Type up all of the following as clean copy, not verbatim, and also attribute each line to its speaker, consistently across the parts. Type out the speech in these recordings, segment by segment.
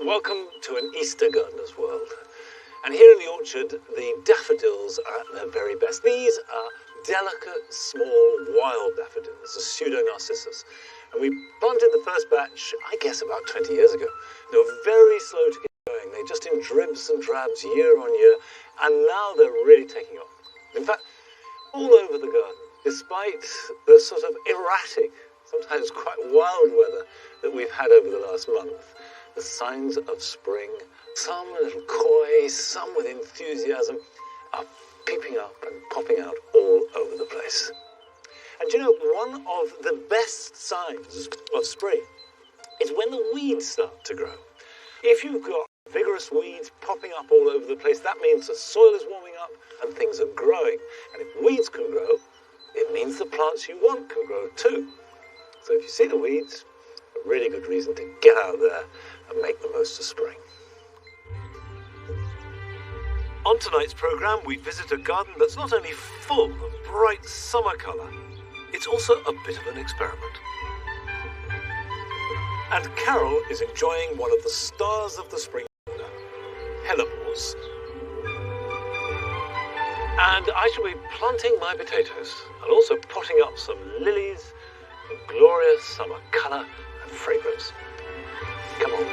Speaker 1: Welcome to an Easter Gardener's World. And here in the orchard, the daffodils are at their very best. These are delicate, small, wild daffodils, a pseudo-narcissus. And we planted the first batch, I guess, about 20 years ago. They were very slow to get going. They're just in dribs and drabs year on year, and now they're really taking off. In fact, all over the garden, despite the sort of erratic, sometimes quite wild weather that we've had over the last month, the signs of spring, some a little coy, some with enthusiasm, are peeping up and popping out all over the place. And you know, one of the best signs of spring is when the weeds start to grow. If you've got vigorous weeds popping up all over the place, that means the soil is warming up and things are growing. And if weeds can grow, it means the plants you want can grow too. So if you see the weeds, a really good reason to get out there and make the most of spring. On tonight's programme, we visit a garden that's not only full of bright summer colour, it's also a bit of an experiment. And Carol is enjoying one of the stars of the spring, hellebores. And I shall be planting my potatoes and also potting up some lilies in glorious summer colour and fragrance. Come on.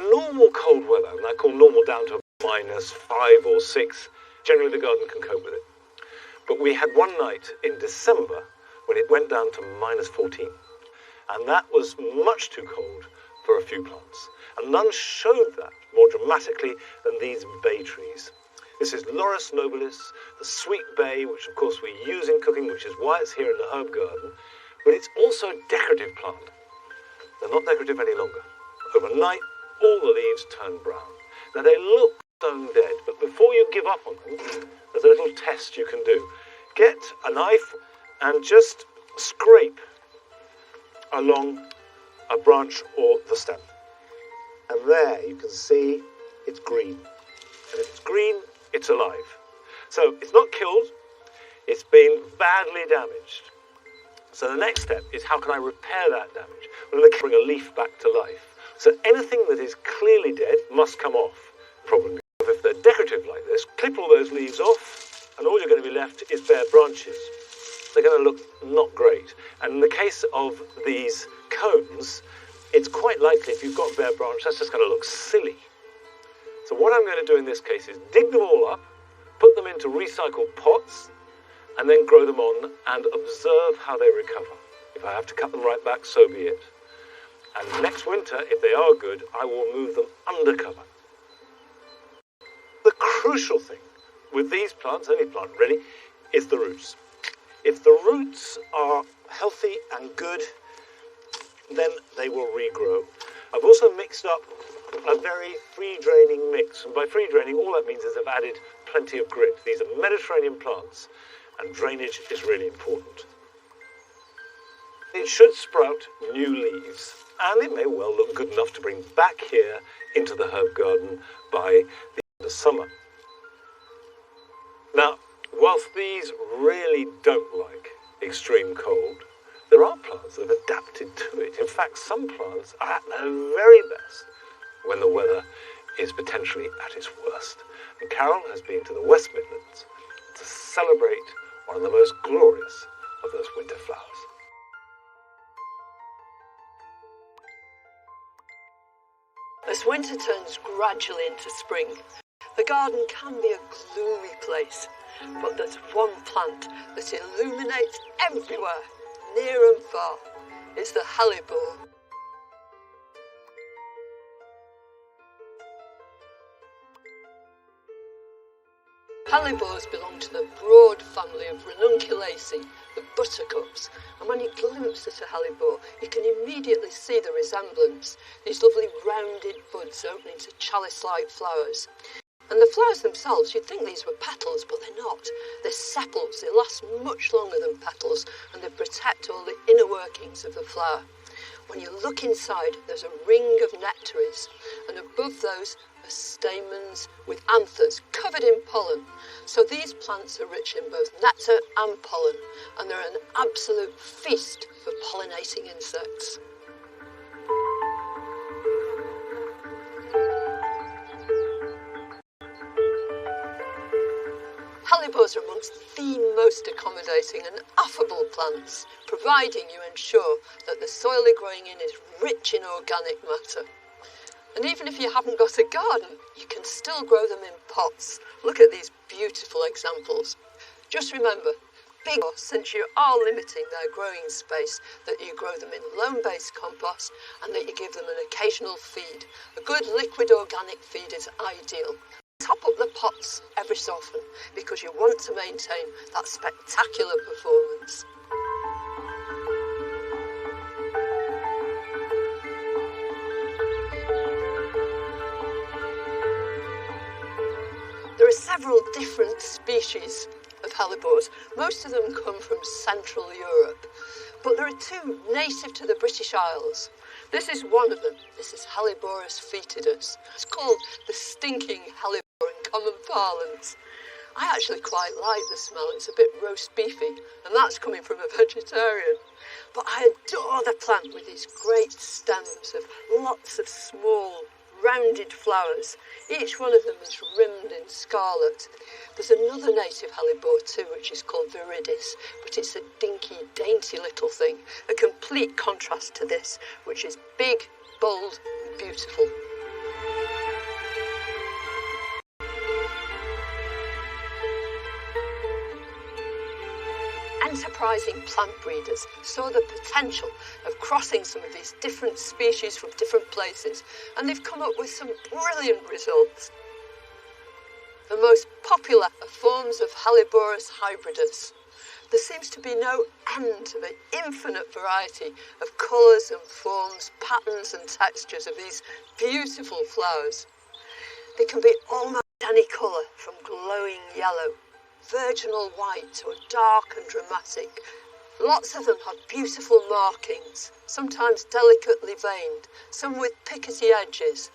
Speaker 1: Normal cold weather, and I call normal down to -5 or 6, generally the garden can cope with it. But we had one night in December when it went down to -14. And that was much too cold for a few plants. And none showed that more dramatically than these bay trees. This is Laurus nobilis, the sweet bay, which of course we use in cooking, which is why it's here in the herb garden. But it's also a decorative plant. They're not decorative any longer. Overnight, all the leaves turn brown. Now they look stone dead, but before you give up on them, there's a little test you can do. Get a knife and just scrape along a branch or the stem. And there you can see it's green. And if it's green, it's alive. So it's not killed, it's been badly damaged. So the next step is, how can I repair that damage? Well, they can bring a leaf back to life. So anything that is clearly dead must come off. Probably if they're decorative like this, clip all those leaves off, and all you're going to be left is bare branches. They're going to look not great. And in the case of these cones, it's quite likely if you've got bare branch, that's just going to look silly. So what I'm going to do in this case is dig them all up, put them into recycled pots, and then grow them on and observe how they recover. If I have to cut them right back, so be it. And next winter, if they are good, I will move them under cover. The crucial thing with these plants, any plant really, is the roots. If the roots are healthy and good, then they will regrow. I've also mixed up a very free-draining mix. And by free-draining, all that means is I've added plenty of grit. These are Mediterranean plants, and drainage is really important. It should sprout new leaves, and it may well look good enough to bring back here into the herb garden by the end of summer. Now, whilst these really don't like extreme cold, there are plants that have adapted to it. In fact, some plants are at their very best when the weather is potentially at its worst. And Carol has been to the West Midlands to celebrate one of the most glorious of those winter flowers.
Speaker 2: As winter turns gradually into spring, the garden can be a gloomy place, but there's one plant that illuminates everywhere, near and far. It's the hellebore. Hellebores belong to the broad family of Ranunculaceae, the buttercups, and when you glimpse at a hellebore, you can immediately see the resemblance, these lovely rounded buds opening to chalice-like flowers. And the flowers themselves, you'd think these were petals, but they're not. They're sepals. They last much longer than petals, and they protect all the inner workings of the flower. When you look inside, there's a ring of nectaries, and above those, a are stamens with anthers covered in pollen. So these plants are rich in both nectar and pollen, and they're an absolute feast for pollinating insects. Hellebores are amongst the most accommodating and affable plants, providing you ensure that the soil they're growing in is rich in organic matter. And even if you haven't got a garden, you can still grow them in pots. Look at these beautiful examples. Just remember, since you are limiting their growing space, that you grow them in loam-based compost and that you give them an occasional feed. A good liquid organic feed is ideal. Top up the pots every so often because you want to maintain that spectacular performance. There are several different species of hellebores. Most of them come from Central Europe, but there are two native to the British Isles. This is one of them. This is Helleborus viridis. It's called the stinking hellebore in common parlance. I actually quite like the smell. It's a bit roast beefy, and that's coming from a vegetarian. But I adore the plant with these great stems of lots of small, rounded flowers. Each one of them is rimmed in scarlet. There's another native hellebore too, which is called viridis, but it's a dinky, dainty little thing, a complete contrast to this, which is big, bold, and beautiful. Enterprising plant breeders saw the potential of crossing some of these different species from different places, and they've come up with some brilliant results. The most popular are forms of Helleborus hybridus. There seems to be no end to the infinite variety of colours and forms, patterns and textures of these beautiful flowers. They can be almost any colour, from glowing yellow, virginal white, to dark and dramatic. Lots of them have beautiful markings, sometimes delicately veined, some with pickety edges.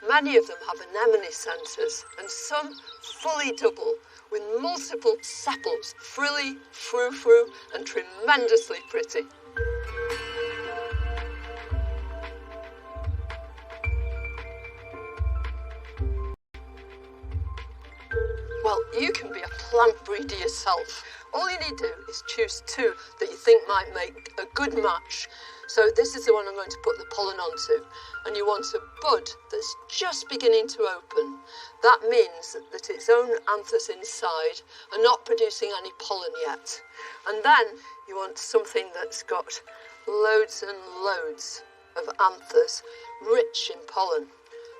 Speaker 2: Many of them have anemone centres, and some fully double, with multiple sepals, frilly, frou-frou, and tremendously pretty. Well, you can be a plant breeder yourself. All you need to do is choose two that you think might make a good match. So this is the one I'm going to put the pollen onto. And you want a bud that's just beginning to open. That means that its own anthers inside are not producing any pollen yet. And then you want something that's got loads and loads of anthers, rich in pollen.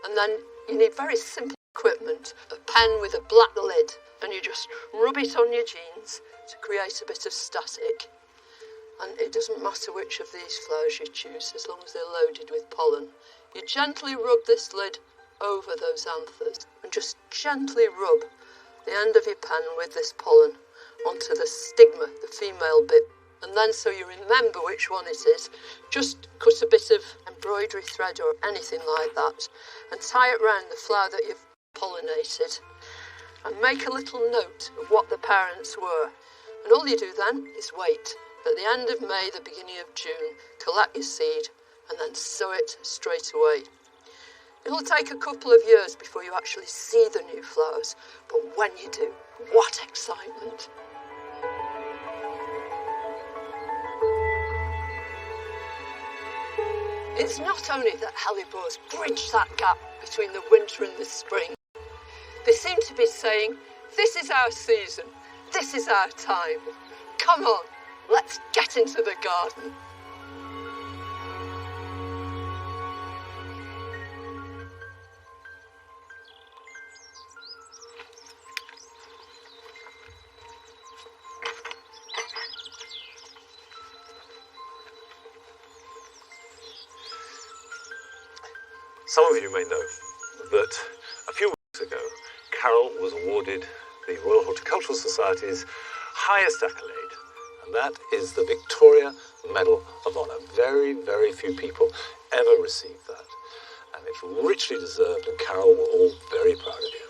Speaker 2: And then you need very simple equipment, a pen with a black lid, and you just rub it on your jeans to create a bit of static. And it doesn't matter which of these flowers you choose, as long as they're loaded with pollen. You gently rub this lid over those anthers, and just gently rub the end of your pen with this pollen onto the stigma, the female bit. And then, so you remember which one it is, just cut a bit of embroidery thread or anything like that, and tie it round the flower that you've pollinated, and make a little note of what the parents were. And all you do then is wait. At the end of May, the beginning of June, collect your seed and then sow it straight away. It'll take a couple of years before you actually see the new flowers, but when you do, what excitement! It's not only that hellebores bridge that gap between the winter and the spring. They seem to be saying, this is our season, this is our time. Come on, let's get into the garden.
Speaker 1: Some of you may know that a few weeks ago, Carol was awarded the Royal Horticultural Society's highest accolade, and that is the Victoria Medal of Honour. Very, very few people ever receive that, and It's richly deserved, and Carol, we're all very proud of you.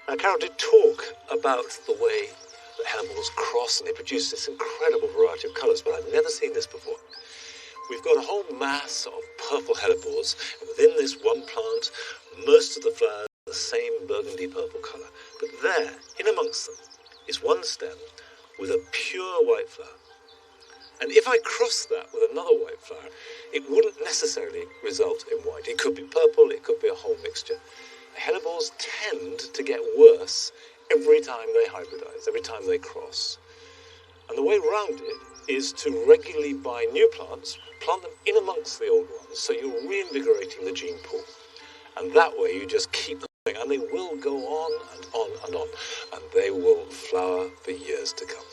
Speaker 1: Now, Carol did talk about the way that hellebores cross and they produce this incredible variety of colours, but I've never seen this before. We've got a whole mass of purple hellebores, and within this one plant, most of the flowers are the same burgundy purple colour. But there, in amongst them, is one stem with a pure white flower. And if I cross that with another white flower, it wouldn't necessarily result in white. It could be purple, it could be a whole mixture. Hellebores tend to get worse every time they hybridize, every time they cross. And the way around it is to regularly buy new plants, plant them in amongst the old ones, so you're reinvigorating the gene pool. And that way you just keep them going, and they will go on and on and on, and they will flower for years to come.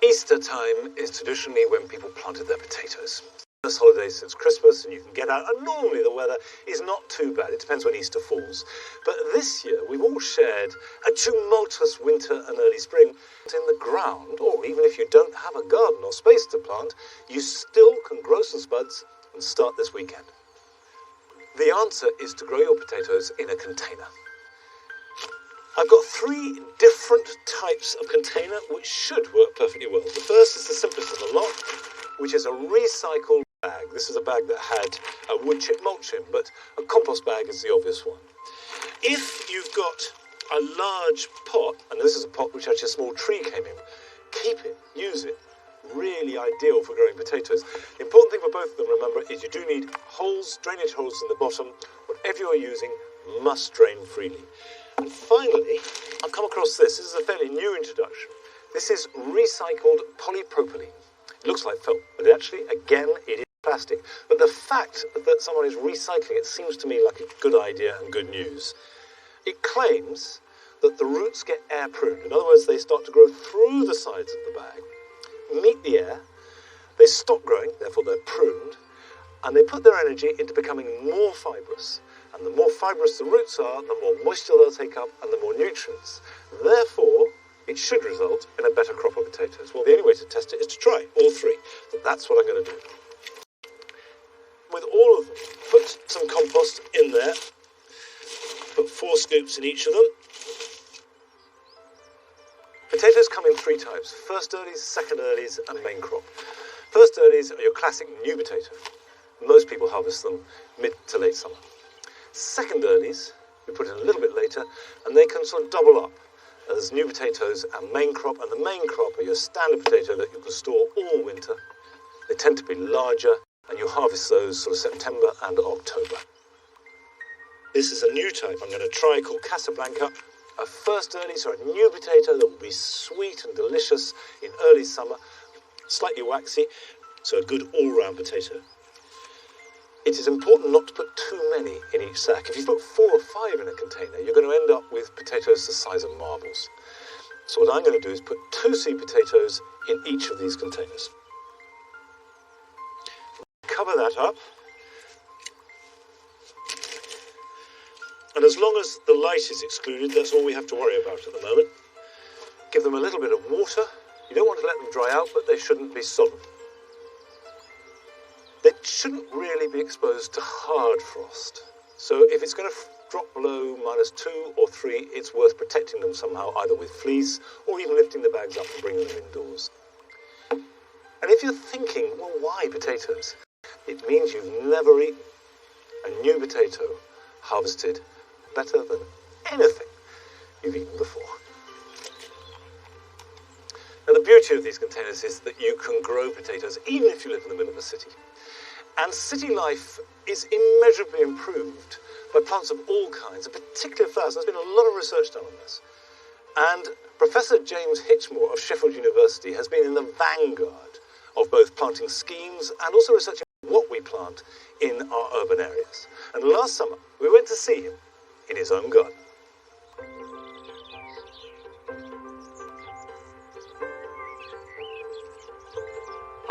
Speaker 1: Easter time is traditionally when people planted their potatoes. First holiday since Christmas, and you can get out, and normally the weather is not too bad. It depends when Easter falls. But this year, we've all shared a tumultuous winter and early spring in the ground, or even if you don't have a garden or space to plant, you still can grow some spuds and start this weekend. The answer is to grow your potatoes in a container. I've got 3 different types of container which should work perfectly well. The first is the simplest of the lot, which is a recycled bag. This is a bag that had a wood chip mulch in, but a compost bag is the obvious one. If you've got a large pot, and this is a pot which actually a small tree came in, keep it, use it. Really ideal for growing potatoes. The important thing for both of them, remember, is you do need holes, drainage holes in the bottom. Whatever you're using must drain freely. And finally, I've come across this. This is a fairly new introduction. This is recycled polypropylene. It looks like felt, but actually, again, it is plastic. But the fact that someone is recycling it seems to me like a good idea and good news. It claims that the roots get air pruned. In other words, they start to grow through the sides of the bag, meet the air, they stop growing, therefore they're pruned, and they put their energy into becoming more fibrous. And the more fibrous the roots are, the more moisture they'll take up and the more nutrients. Therefore, it should result in a better crop of potatoes. Well, the only way to test it is to try all 3. So that's what I'm going to do. With all of them, put some compost in there. Put 4 scoops in each of them. Potatoes come in 3 types. First earlies, second earlies, and main crop. First earlies are your classic new potato. Most people harvest them mid to late summer. Second earlies, we put in a little bit later, and they can sort of double up as new potatoes and main crop. And the main crop are your standard potato that you can store all winter. They tend to be larger, and you harvest those sort of September and October. This is a new type I'm going to try called Casablanca. A first early, so a new potato that will be sweet and delicious in early summer, slightly waxy, so a good all-round potato. It is important not to put too many in each sack. If you put 4 or 5 in a container, you're going to end up with potatoes the size of marbles. So what I'm going to do is put 2 seed potatoes in each of these containers. Cover that up. And as long as the light is excluded, that's all we have to worry about at the moment. Give them a little bit of water. You don't want to let them dry out, but they shouldn't be sodden. They shouldn't really be exposed to hard frost. So if it's going to drop below -2 or 3, it's worth protecting them somehow, either with fleece or even lifting the bags up and bringing them indoors. And if you're thinking, well, why potatoes? It means you've never eaten a new potato harvested better than anything you've eaten before. Now, the beauty of these containers is that you can grow potatoes even if you live in the middle of a city. And city life is immeasurably improved by plants of all kinds, and particularly flowers. There's been a lot of research done on this. And Professor James Hitchmore of Sheffield University has been in the vanguard of both planting schemes and also researching what we plant in our urban areas. And last summer, we went to see him in his own garden.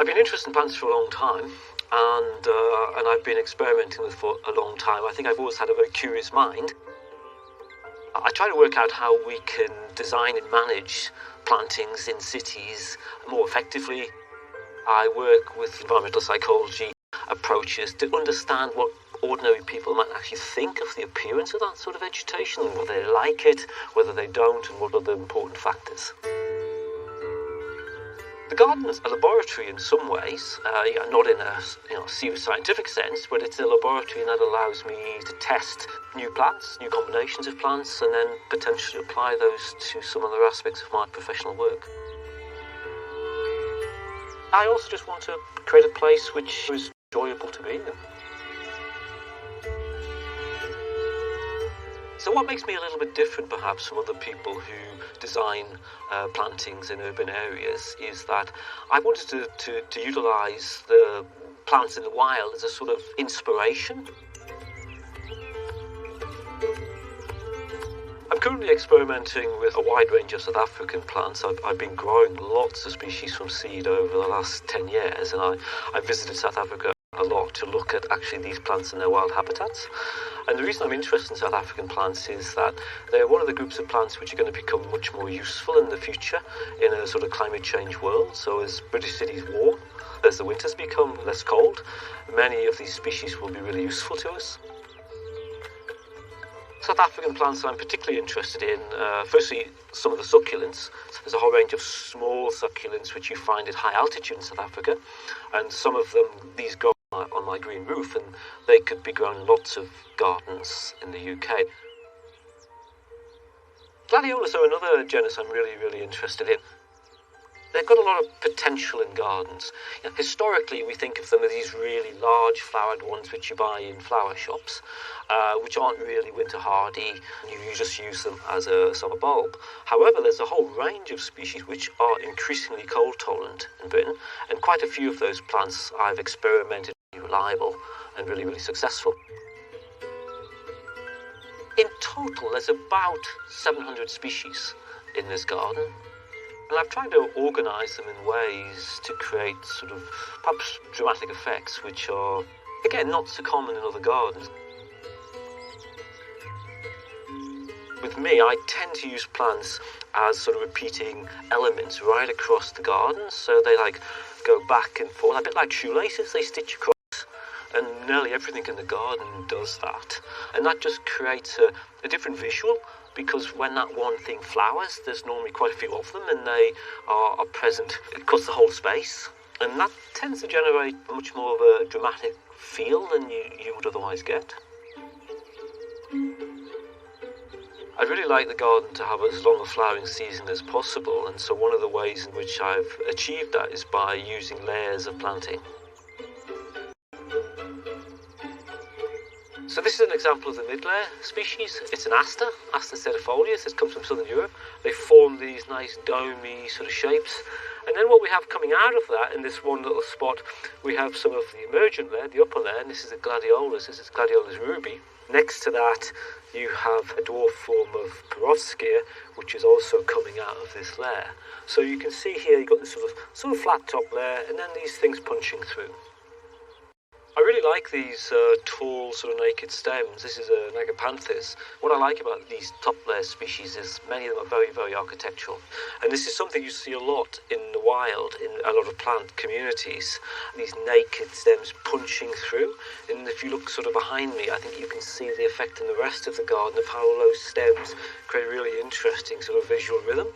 Speaker 3: I've been interested in plants for a long time, and I've been experimenting with for a long time. I think I've always had a very curious mind. I try to work out how we can design and manage plantings in cities more effectively. I work with environmental psychology approaches to understand what ordinary people might actually think of the appearance of that sort of vegetation, whether they like it, whether they don't, and what are the important factors. The garden is a laboratory in some ways, not in a serious scientific sense, but it's a laboratory that allows me to test new plants, new combinations of plants, and then potentially apply those to some other aspects of my professional work. I also just want to create a place which is enjoyable to be in. So what makes me a little bit different perhaps from other people who design plantings in urban areas is that I wanted to utilise the plants in the wild as a sort of inspiration. I'm currently experimenting with a wide range of South African plants. I've been growing lots of species from seed over the last 10 years, and I visited South Africa a lot to look at actually these plants in their wild habitats. And the reason I'm interested in South African plants is that they're one of the groups of plants which are going to become much more useful in the future in a sort of climate change world. So as British cities warm, as the winters become less cold, many of these species will be really useful to us. South African plants I'm particularly interested in, firstly, some of the succulents. There's a whole range of small succulents which you find at high altitude in South Africa, and some of them, these grow on my green roof, and they could be grown in lots of gardens in the UK. Gladiolus are another genus I'm really interested in. They've got a lot of potential in gardens. Historically, we think of them as these really large flowered ones which you buy in flower shops, which aren't really winter hardy. You just use them as a summer bulb. However, there's a whole range of species which are increasingly cold tolerant in Britain, and quite a few of those plants I've experimented with, reliable and really successful. In total, there's about 700 species in this garden. And I've tried to organise them in ways to create sort of perhaps dramatic effects which are, again, not so common in other gardens. With me, I tend to use plants as sort of repeating elements right across the garden, so they go back and forth, a bit like shoelaces, they stitch across, and nearly everything in the garden does that. And that just creates a different visual, because when that one thing flowers, there's normally quite a few of them, and they are present across the whole space. And that tends to generate much more of a dramatic feel than you would otherwise get. I'd really like the garden to have as long a flowering season as possible, and so one of the ways in which I've achieved that is by using layers of planting. So this is an example of the mid-layer species. It's an aster certifolius. It comes from southern Europe. They form these nice domey sort of shapes. And then what we have coming out of that, in this one little spot, we have some of the emergent layer, the upper layer, and this is a gladiolus. This is Gladiolus ruby. Next to that, you have a dwarf form of Perovskia, which is also coming out of this layer. So you can see here, you've got this sort of flat top layer, and then these things punching through. I really like these tall, sort of naked stems. This is a Negapanthus. What I like about these top layer species is many of them are very architectural. And this is something you see a lot in the wild, in a lot of plant communities. These naked stems punching through. And if you look sort of behind me, I think you can see the effect in the rest of the garden of how those stems create a really interesting sort of visual rhythm.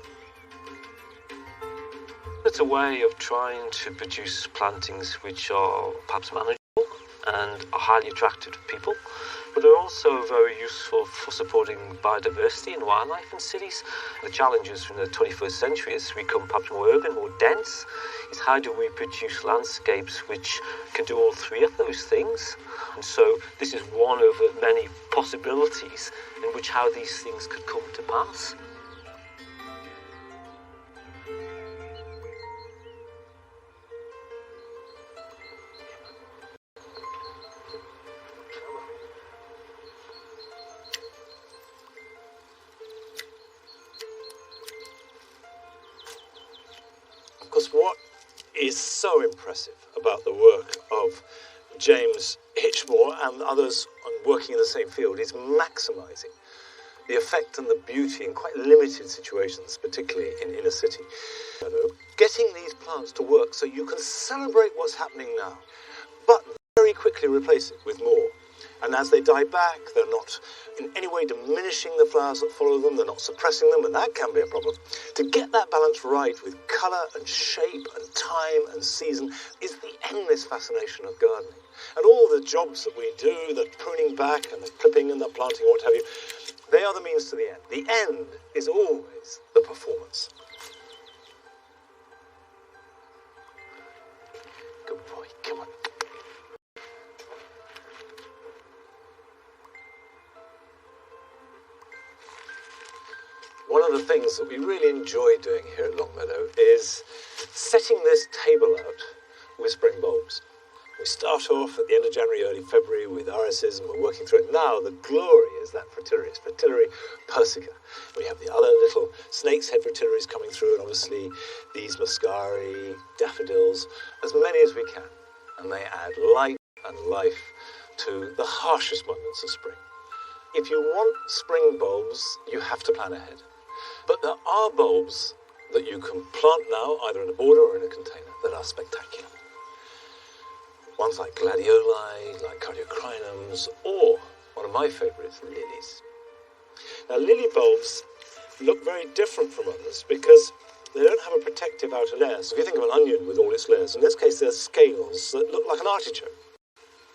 Speaker 3: It's a way of trying to produce plantings which are perhaps manageable and are highly attractive to people, but they're also very useful for supporting biodiversity and wildlife in cities. The challenges from the 21st century as we become perhaps more urban, more dense, is how do we produce landscapes which can do all three of those things? And so this is one of many possibilities in which how these things could come to pass.
Speaker 1: Because what is so impressive about the work of James Hitchmore and others working in the same field is maximising the effect and the beauty in quite limited situations, particularly in inner city. Getting these plants to work so you can celebrate what's happening now, but very quickly replace it with more. And as they die back, they're not in any way diminishing the flowers that follow them, they're not suppressing them, and that can be a problem. To get that balance right with colour and shape and time and season is the endless fascination of gardening. And all the jobs that we do, the pruning back and the clipping and the planting, what have you, they are the means to the end. The end is always the performance. Good boy, come on. One of the things that we really enjoy doing here at Longmeadow is setting this table out with spring bulbs. We start off at the end of January, early February with irises, and we're working through it. Now the glory is that fritillaries, Fritillaria persica. We have the other little snake's head fritillaries coming through, and obviously these muscari, daffodils, as many as we can. And they add light and life to the harshest moments of spring. If you want spring bulbs, you have to plan ahead. But there are bulbs that you can plant now, either in a border or in a container, that are spectacular. Ones like gladioli, like cardiocrinums, or one of my favourites, lilies. Now, lily bulbs look very different from others because they don't have a protective outer layer. So if you think of an onion with all its layers, in this case they're scales that look like an artichoke.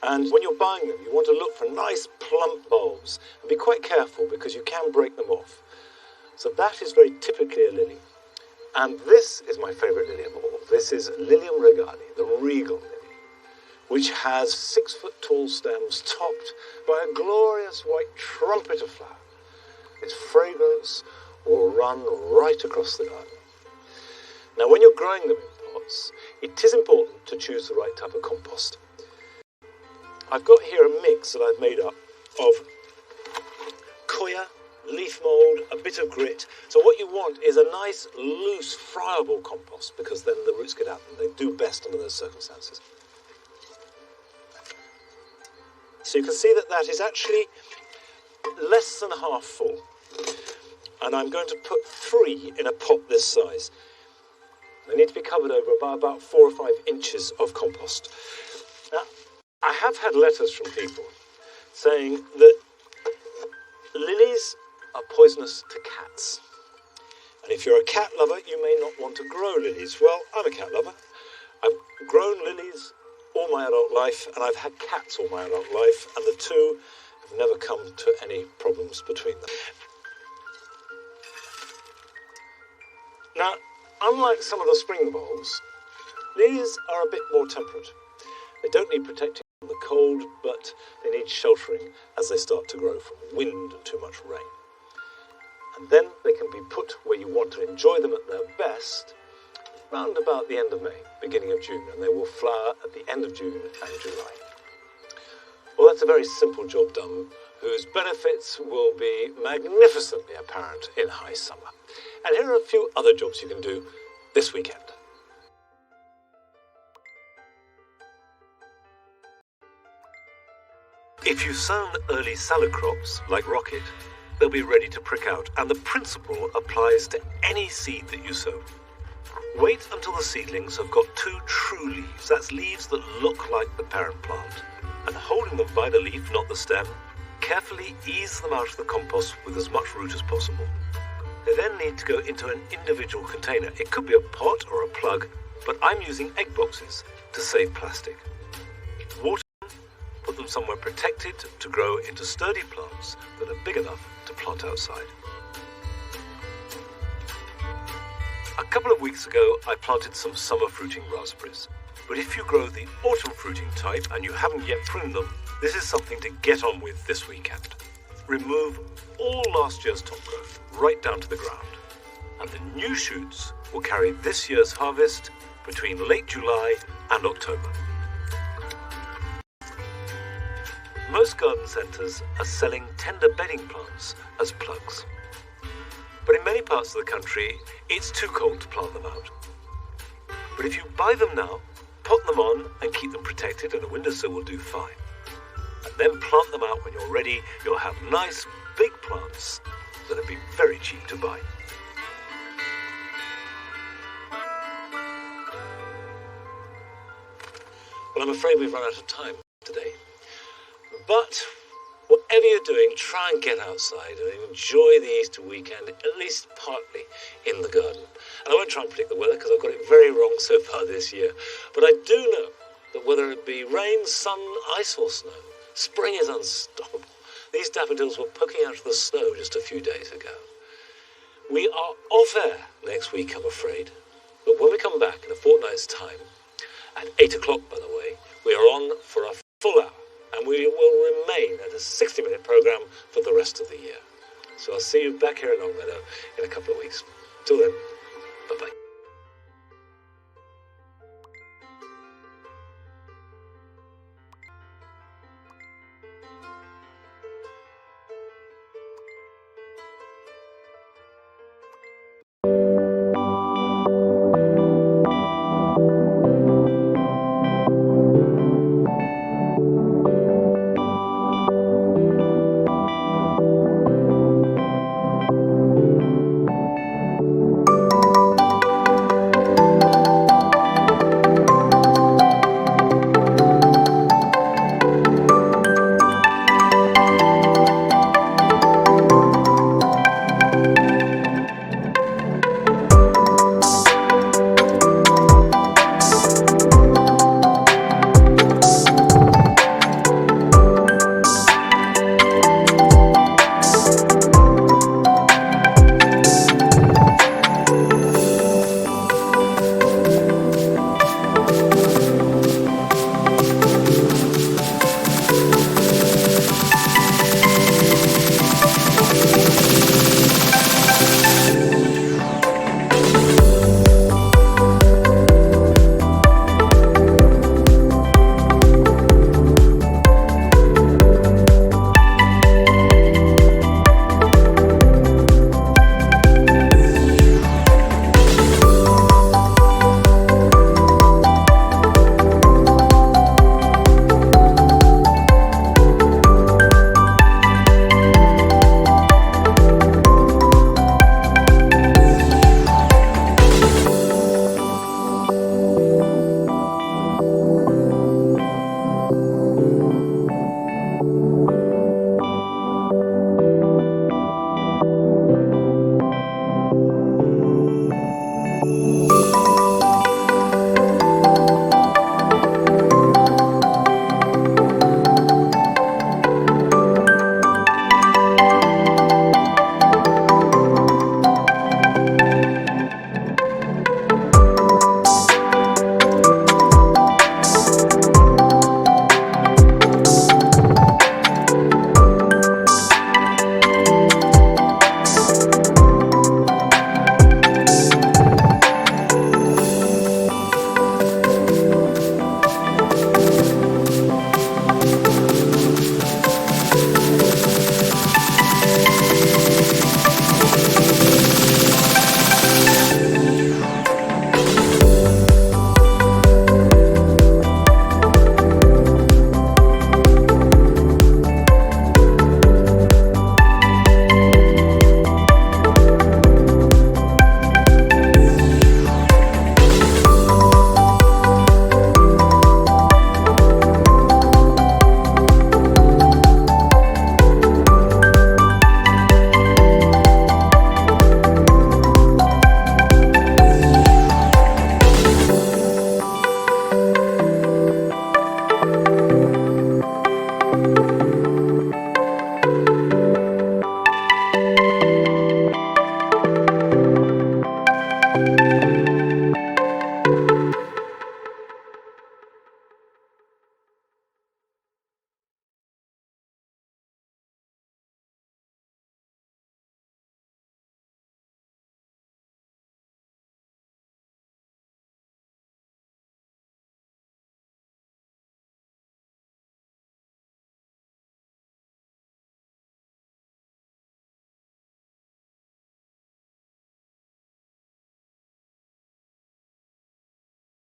Speaker 1: And when you're buying them, you want to look for nice plump bulbs and be quite careful because you can break them off. So that is very typically a lily. And this is my favourite lily of all. This is Lilium regale, the regal lily, which has 6-foot-tall stems topped by a glorious white trumpet of flower. Its fragrance will run right across the garden. Now, when you're growing them in pots, it is important to choose the right type of compost. I've got here a mix that I've made up of coir, leaf mould, a bit of grit. So what you want is a nice, loose, friable compost because then the roots get out and they do best under those circumstances. So you can see that that is actually less than half full. And I'm going to put 3 in a pot this size. They need to be covered over by about 4 or 5 inches of compost. Now, I have had letters from people saying that lilies are poisonous to cats. And if you're a cat lover, you may not want to grow lilies. Well, I'm a cat lover. I've grown lilies all my adult life, and I've had cats all my adult life, and the two have never come to any problems between them. Now, unlike some of the spring bulbs, lilies are a bit more temperate. They don't need protecting from the cold, but they need sheltering as they start to grow from wind and too much rain. And then they can be put where you want to enjoy them at their best, round about the end of May, beginning of June, and they will flower at the end of June and July. Well, that's a very simple job done, whose benefits will be magnificently apparent in high summer. And here are a few other jobs you can do this weekend. If you've sown early salad crops, like rocket, they'll be ready to prick out, and the principle applies to any seed that you sow. Wait until the seedlings have got 2 true leaves, that's leaves that look like the parent plant, and holding them by the leaf, not the stem, carefully ease them out of the compost with as much root as possible. They then need to go into an individual container. It could be a pot or a plug, but I'm using egg boxes to save plastic. Water them, put them somewhere protected to grow into sturdy plants that are big enough to plant outside. A couple of weeks ago, I planted some summer fruiting raspberries. But if you grow the autumn fruiting type and you haven't yet pruned them, this is something to get on with this weekend. Remove all last year's top growth, right down to the ground. And the new shoots will carry this year's harvest between late July and October. Most garden centres are selling tender bedding plants as plugs. But in many parts of the country, it's too cold to plant them out. But if you buy them now, pot them on and keep them protected, and a windowsill will do fine. And then plant them out when you're ready. You'll have nice, big plants that have been very cheap to buy. Well, I'm afraid we've run out of time today. But whatever you're doing, try and get outside and enjoy the Easter weekend, at least partly in the garden. And I won't try and predict the weather because I've got it very wrong so far this year. But I do know that whether it be rain, sun, ice or snow, spring is unstoppable. These daffodils were poking out of the snow just a few days ago. We are off air next week, I'm afraid. But when we come back in a fortnight's time, at 8 o'clock, by the way, we are on for a full hour. And we will remain at a 60-minute programme for the rest of the year. So I'll see you back here at Longmeadow